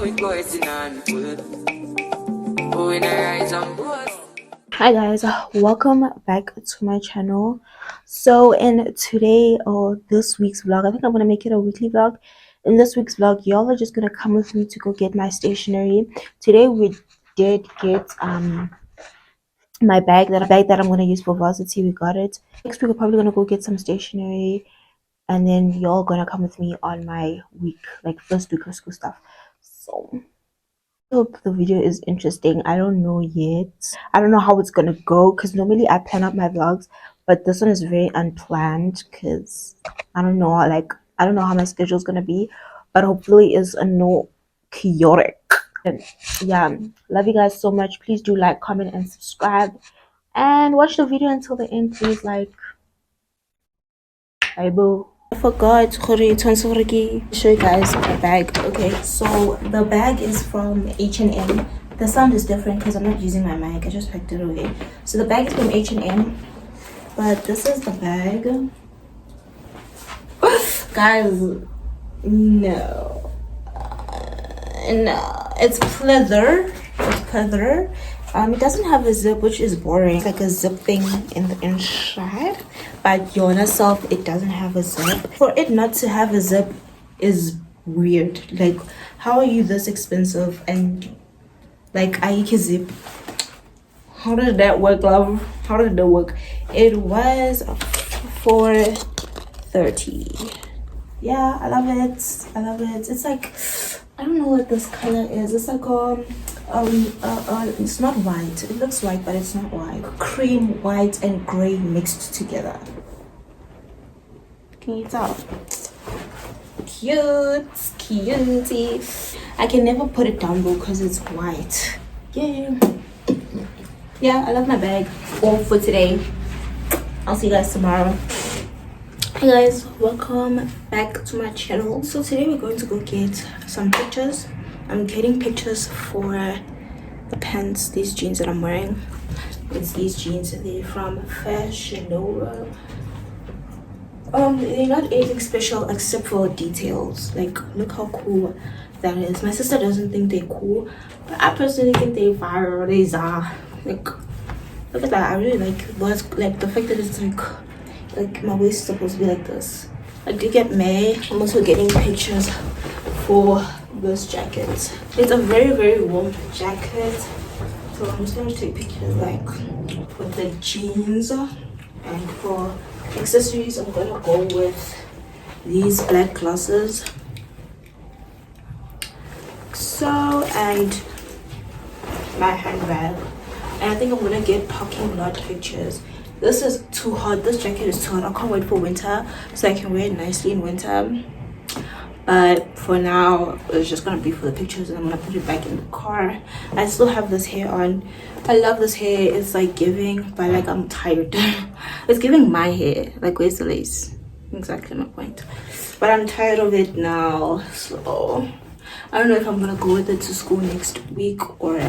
Hi guys, welcome back to my channel. So in today or this week's vlog, I think I'm gonna make it a weekly vlog. In this week's vlog, y'all are just gonna come with me to go get my stationery. Today we did get my bag that I'm gonna use for Varsity. We got it. Next week we're probably gonna go get some stationery, and then y'all gonna come with me on my week, like first week of school stuff. So hope the video is interesting. I don't know yet. I don't know how it's gonna go because normally I plan out my vlogs, but this one is very unplanned because I don't know, like I don't know how my schedule is gonna be, but hopefully it's a no chaotic. And yeah, love you guys so much. Please do like, comment, and subscribe, and watch the video until the end. Please, like, bye boo. I forgot to show you guys my bag. Okay, so the bag is from H&M. The sound is different because I'm not using my mic. I just packed it away. So the bag is from H&M, but this is the bag. Guys, no, it's pleather. It's pleather. It doesn't have a zip, which is boring. It's like a zip thing in the inside, but Yona self, it doesn't have a zip. For it not to have a zip is weird. Like, how are you this expensive and like I can zip? How did that work, love? How did that work? It was $4.30. Yeah, I love it. I love it. It's like, I don't know what this color is. It's like it's not white. It looks white, but it's not white. Cream, white, and gray mixed together. Can you tell? Cute, cutie. I can never put it down though because it's white. Yeah, I love my bag. All for today. I'll see you guys tomorrow. Hey guys, welcome back to my channel. So today we're going to go get some pictures. I'm getting pictures for the pants, these jeans that I'm wearing. It's these jeans. They're from Fashion Nova. They're not anything special except for details. Like, look how cool that is. My sister doesn't think they're cool, but I personally think they're viral. They are. Like, look at that. I really like the fact that it's like my waist is supposed to be like this. Like, do you get me? I'm also getting pictures for this jacket. It's a very, very warm jacket. So I'm just gonna take pictures like with the jeans, and for accessories I'm gonna go with these black glasses. So, and my handbag. And I think I'm gonna get parking lot pictures. This is too hot. This jacket is too hot. I can't wait for winter so I can wear it nicely in winter. But for now, it's just gonna be for the pictures, and I'm gonna put it back in the car. I still have this hair on. I love this hair. It's like giving, but like I'm tired. It's giving my hair. Like, where's the lace? Exactly my point. But I'm tired of it now, so I don't know if I'm gonna go with it to school next week, or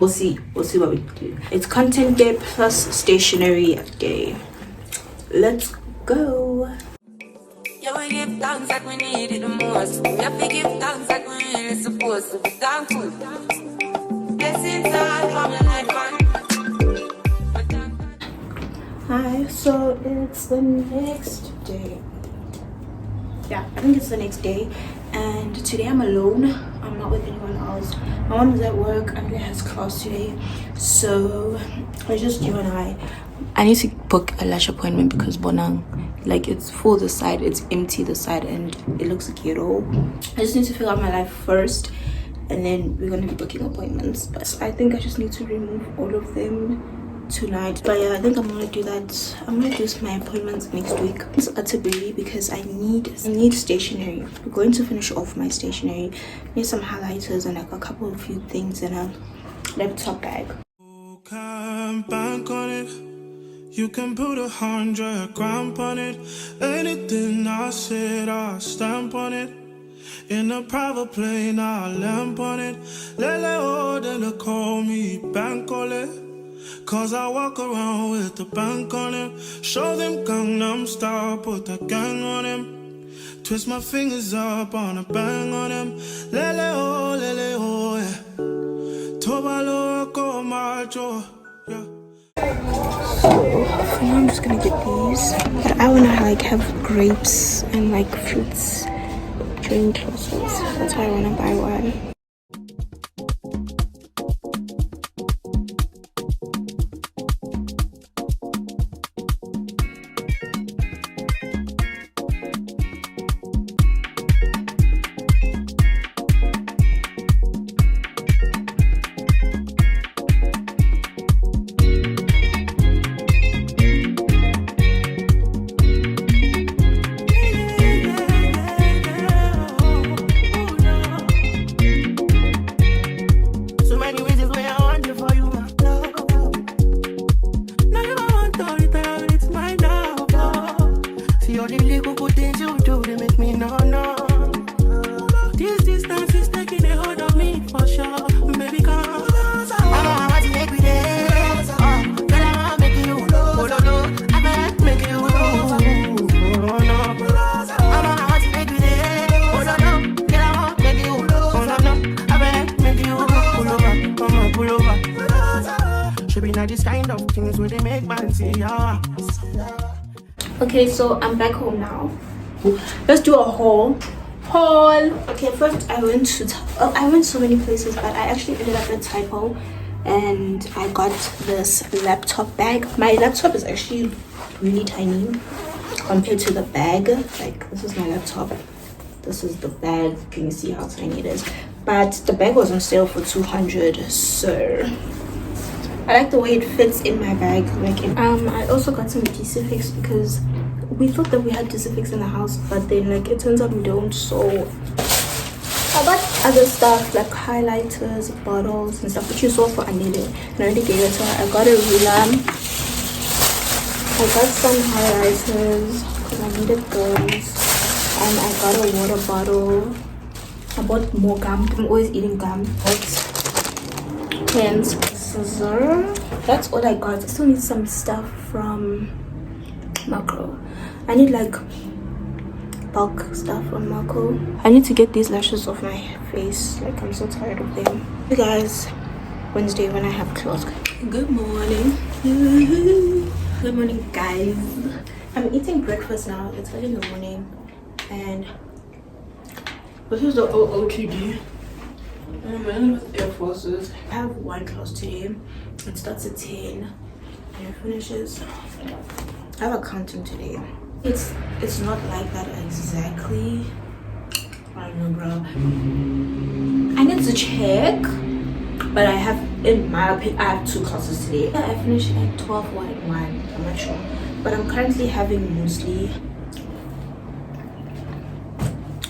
we'll see what we do. It's content day plus stationery day. Let's go. Yeah, we give thanks like we need it the most. We have to give thanks like we really supposed to be thankful. Blessings all from the night. Hi, so it's the next day. Yeah, I think it's the next day, and today I'm alone. I'm not with anyone else. My mom is at work. Andrea has class today, so it's just you and I need to book a lash appointment because Bonang, like, it's full this side, it's empty this side, and it looks ghetto. I just need to figure out my life first, and then we're gonna be booking appointments. But I think I just need to remove all of them tonight. But yeah, I think I'm gonna do that. I'm gonna do my appointments next week. It's Atterbury because I need stationery. I'm going to finish off my stationery. I need some highlighters and like a couple of few things in a laptop bag. Bank on it. You can put 100 grand on it. Anything I said, I'll stamp on it. In a private plane, I'll lamp on it. Lele oh, then call me bank on it. Cause I walk around with the bank on him. Show them Gangnam Style, put the gang on him. Twist my fingers up on a bang on them. Lele oh, yeah. Tobalo go macho, yeah. So for now I'm just gonna get these. But I wanna like have grapes and like fruits during classes. That's why I wanna buy one. Okay, so I'm back home now. Let's do a haul. Okay, first I went so many places, but I actually ended up at Typo and I got this laptop bag. My laptop is actually really tiny compared to the bag. Like, this is my laptop, this is the bag. Can you see how tiny it is? But the bag was on sale for 200, so I like the way it fits in my bag. Like, I also got some Decifix because we thought that we had Decifix in the house, but then like it turns out we don't. So I got other stuff like highlighters, bottles and stuff, which you saw for Anile, and I already gave it to her. I got a ruler, I got some highlighters because I needed those, and I got a water bottle. I bought more gum. I'm always eating gum. Pens, scissor. That's all I got. I still need some stuff from Macro. I need like bulk stuff from Macro. I need to get these lashes off my face. Like, I'm so tired of them. You guys, Wednesday when I have class. Good morning. Good morning, guys. I'm eating breakfast now. It's early in the morning, and this is the OOTD. I'm in with Air Forces. I have one class today. It starts at 10 and it finishes. I have accounting today. It's not like that exactly. I don't know, bro. I need to check, but I have, in my opinion, I have 2 classes today. I finished at 12 or at 1. I'm not sure, but I'm currently having muesli.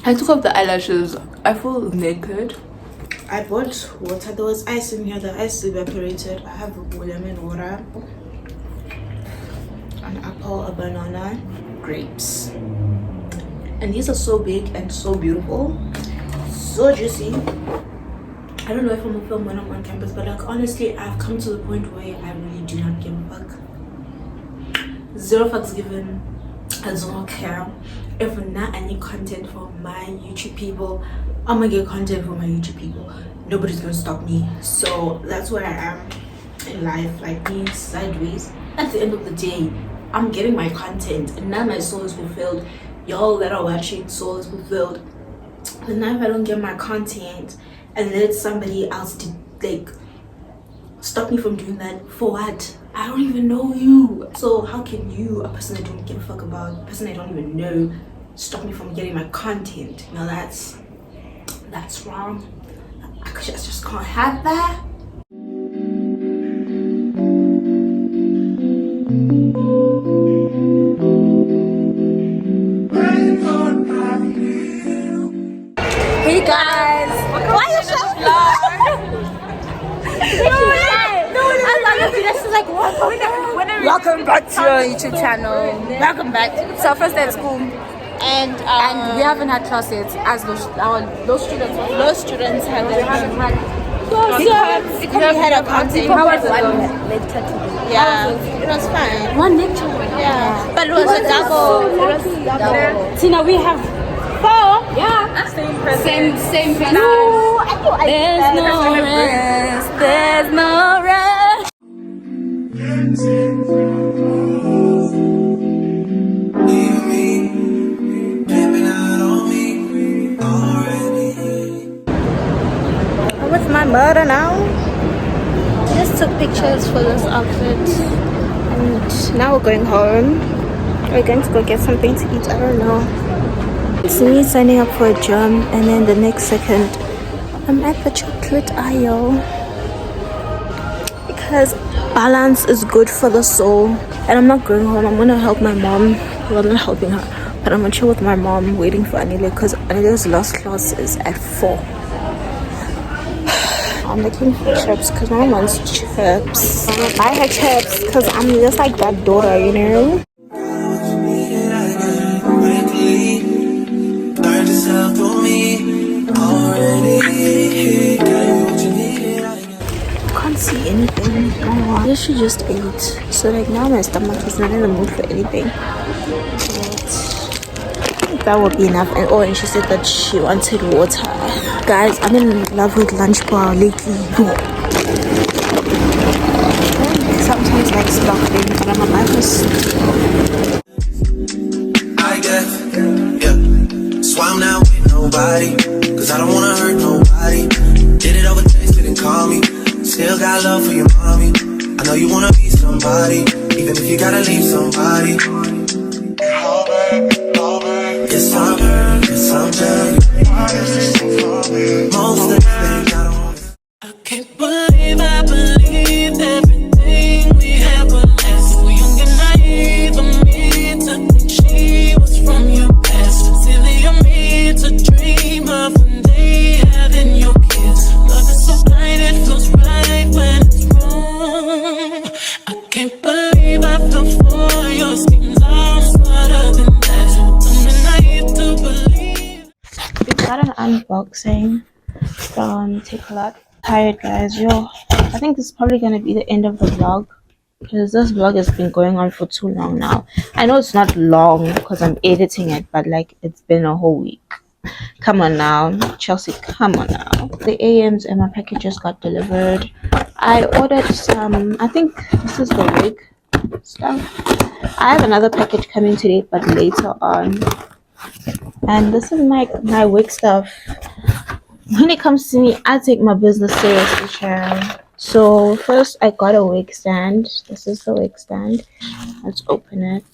I took off the eyelashes. I feel naked. I bought water. There was ice in here. The ice evaporated. I have lemon water, an apple, a banana, grapes, and these are so big and so beautiful, so juicy. I don't know if I'm gonna film when I'm on campus, but like honestly, I've come to the point where I really do not give a fuck. 0 fucks given. I do not care. If not any content for my YouTube people, I'm gonna get content for my YouTube people. Nobody's gonna stop me. So that's where I am in life, like being sideways. At the end of the day, I'm getting my content, and now my soul is fulfilled. Y'all that are watching, soul is fulfilled. But now if I don't get my content and let somebody else like stop me from doing that, for what? I don't even know you. So how can you, a person I don't give a fuck about, a person I don't even know, stop me from getting my content? Now that's wrong. I just can't have that. Hey guys, why are you so Welcome back to your YouTube channel. Welcome back. It's our first day at school, and we haven't had class yet. As those students haven't had. We had accounting. How was it? Lecture today. Yeah, it was fine. One lecture. Yeah, but it was a double. Tina, we have Yeah. Same present. Same present. No, I thought I There's no rest. There's no rest. Leave me, pimping out on me already. I'm with my mother now. I just took pictures for this outfit. And now we're going home. We're going to go get something to eat. I don't know. It's me signing up for a gym, and then the next second, I'm at the chocolate aisle. Because balance is good for the soul. And I'm not going home. I'm gonna help my mom. Well, I'm not helping her, but I'm gonna chill with my mom waiting for Anile because Anile's last class is at 4. I'm looking for chips because my mom wants chips. I'm gonna buy her chips because I'm just like that daughter, you know? Can't see anything. Oh, I guess she just ate. So like now my stomach is not in the mood for anything. But I think that would be enough. And oh, and she said that she wanted water. Guys, I'm in love with lunch bar lately. Sometimes like stuffing, but I'm a lifeless. I guess, yeah. So I'm not with nobody, cause I don't wanna hurt nobody. Did it over text, didn't call me. Still got love for your mommy. I know you wanna be somebody, even if you gotta leave somebody. Yes, I'm hurt, yes, I'm done. Most of the things I don't want. I can't believe I believed everything we had was last. So young and naive of me to think she was from your past. Silly of me to dream of when they having your kids. Love is so blind, it feels right when it's wrong. I can't believe I fell for your schemes. I'm smarter than that. I'm naive to believe. We got an unboxing from Take a Lot. Tired guys, yo. I think this is probably gonna be the end of the vlog because this vlog has been going on for too long now. I know it's not long because I'm editing it, but like it's been a whole week. Come on now, Chelsea, come on now. The AMs and my packages got delivered. I ordered some, I think this is the wig stuff. I have another package coming today, but later on. And this is my wig stuff. When it comes to me, I take my business seriously, child. So first I got a wig stand. This is the wig stand. Let's open it.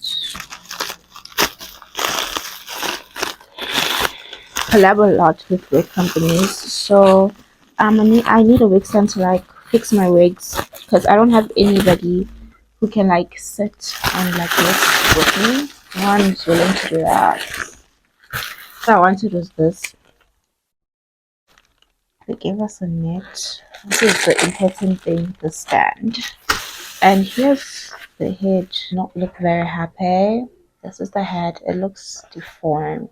Collab a lot with wig companies. So I need a wig stand to like fix my wigs because I don't have anybody who can like sit and like work with me. No one's willing to do that. So I wanted was this. They gave us a net. This is the important thing, the stand. And here's the head. Not look very happy. This is the head. It looks deformed.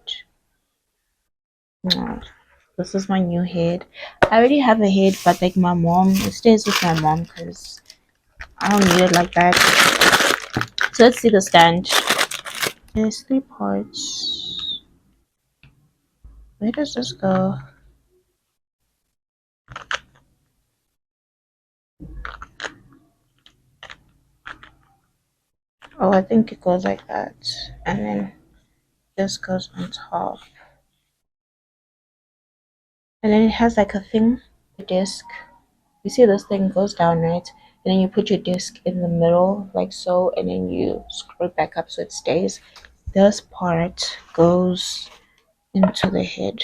No. This is my new head. I already have a head, but like my mom, it stays with my mom because I don't need it like that. So let's see the stand. There's 3 parts. Where does this go? Oh, I think it goes like that. And then this goes on top. And then it has like a thing, a disc. You see this thing goes down, right? And then you put your disc in the middle like so, and then you screw it back up so it stays. This part goes into the head.